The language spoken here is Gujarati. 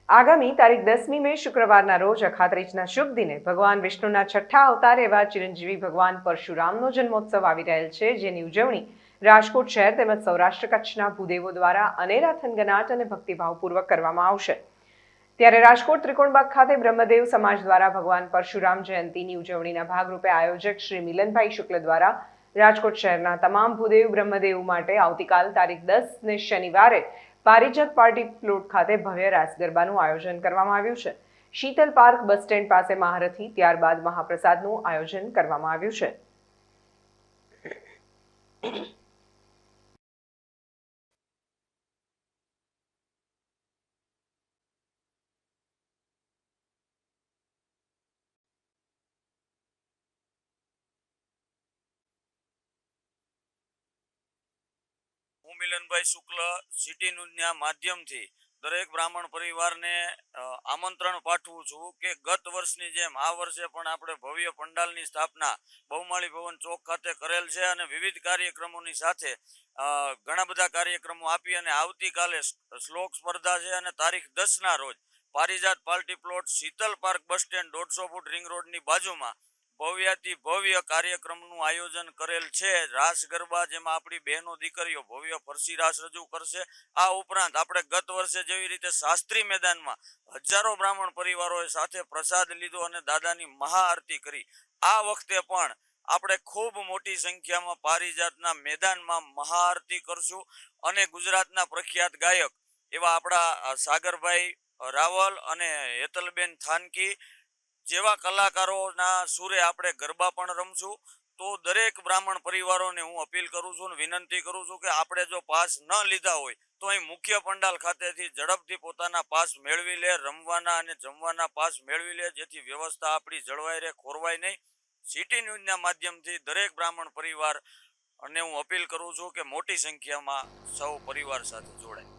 આગામી તારીખ 10મી મે શુક્રવારના રોજ અખાત્રીજના શુભ દિને ભગવાન વિષ્ણુના છઠ્ઠા અવતાર એવા ચિરંજીવી ભગવાન પરશુરામનો જન્મોત્સવ આવી રહેલ છે, જેની ઉજવણી રાજકોટ શહેર તેમજ સૌરાષ્ટ્ર કચ્છના ભૂદેવો દ્વારા અનેરા થનગનાટ અને ભક્તિભાવપૂર્વક કરવામાં આવશે। ત્યારે રાજકોટ ત્રિકોણબાગ ખાતે બ્રહ્મદેવ સમાજ દ્વારા ભગવાન પરશુરામ જયંતિની ઉજવણીના ભાગરૂપે આયોજક શ્રી મિલનભાઈ શુક્લ દ્વારા રાજકોટ શહેરના તમામ ભૂદેવ બ્રહ્મદેવ માટે આવતીકાલ તારીખ 10ને શનિવારે પારિજાત પાર્ટી પ્લોટ ખાતે ભવ્ય રાસ ગરબાનું આયોજન કરવામાં આવ્યું છે। શીતલ પાર્ક બસ સ્ટેન્ડ પાસે મહારથી, ત્યારબાદ મહાપ્રસાદનું આયોજન કરવામાં આવ્યું છે। હું મિલનભાઈ શુક્લ સિટી ન્યૂઝના માધ્યમથી દરેક બ્રાહ્મણ પરિવારને આમંત્રણ પાઠવું છું કે ગત વર્ષની જેમ આ વર્ષે પણ આપણે ભવ્ય પંડાલની સ્થાપના બહુમાળી ભવન ચોક ખાતે કરેલ છે અને વિવિધ કાર્યક્રમોની સાથે ઘણા બધા કાર્યક્રમો આપી અને આવતીકાલે શ્લોક સ્પર્ધા છે અને તારીખ 10ના રોજ Parijat party plot Sheetal park bus stand 150 foot ring રોડની બાજુમાં ભવ્યાતિ ભવ્ય કાર્યક્રમનું આયોજન કરેલ છે। રાસ ગરબા જેમાં આપણી બહેનો દીકરીઓ ભવ્ય ફરસી રાસ રજૂ કરશે। આ ઉપરાંત આપણે ગત વર્ષે જેવી રીતે શાસ્ત્રી મેદાનમાં હજારો બ્રાહ્મણ પરિવારોએ સાથે પ્રસાદ લીધો અને દાદાની મહાઆરતી કરી, આ વખતે પણ આપણે ખૂબ મોટી સંખ્યામાં પારિજાતના મેદાનમાં મહાઆરતી કરશું અને ગુજરાતના પ્રખ્યાત ગાયક એવા આપણા સાગરભાઈ રાવલ અને હેતલબેન થાનકી જેવા કલાકારોના સુરે આપણે ગરબા પણ રમશું। તો દરેક બ્રાહ્મણ પરિવારોને હું અપીલ કરું છું અને વિનંતી કરું છું કે આપણે જો પાસ ન લીધા હોય તો અહીં મુખ્ય પંડાલ ખાતેથી ઝડપથી પોતાના પાસ મેળવી લે, રમવાના અને જમવાના પાસ મેળવી લે, જેથી વ્યવસ્થા આપણી જળવાઈ રહે, ખોરવાય નહીં। સિટી ન્યૂઝના માધ્યમથી દરેક બ્રાહ્મણ પરિવાર અને હું અપીલ કરું છું કે મોટી સંખ્યામાં સૌ પરિવાર સાથે જોડાય।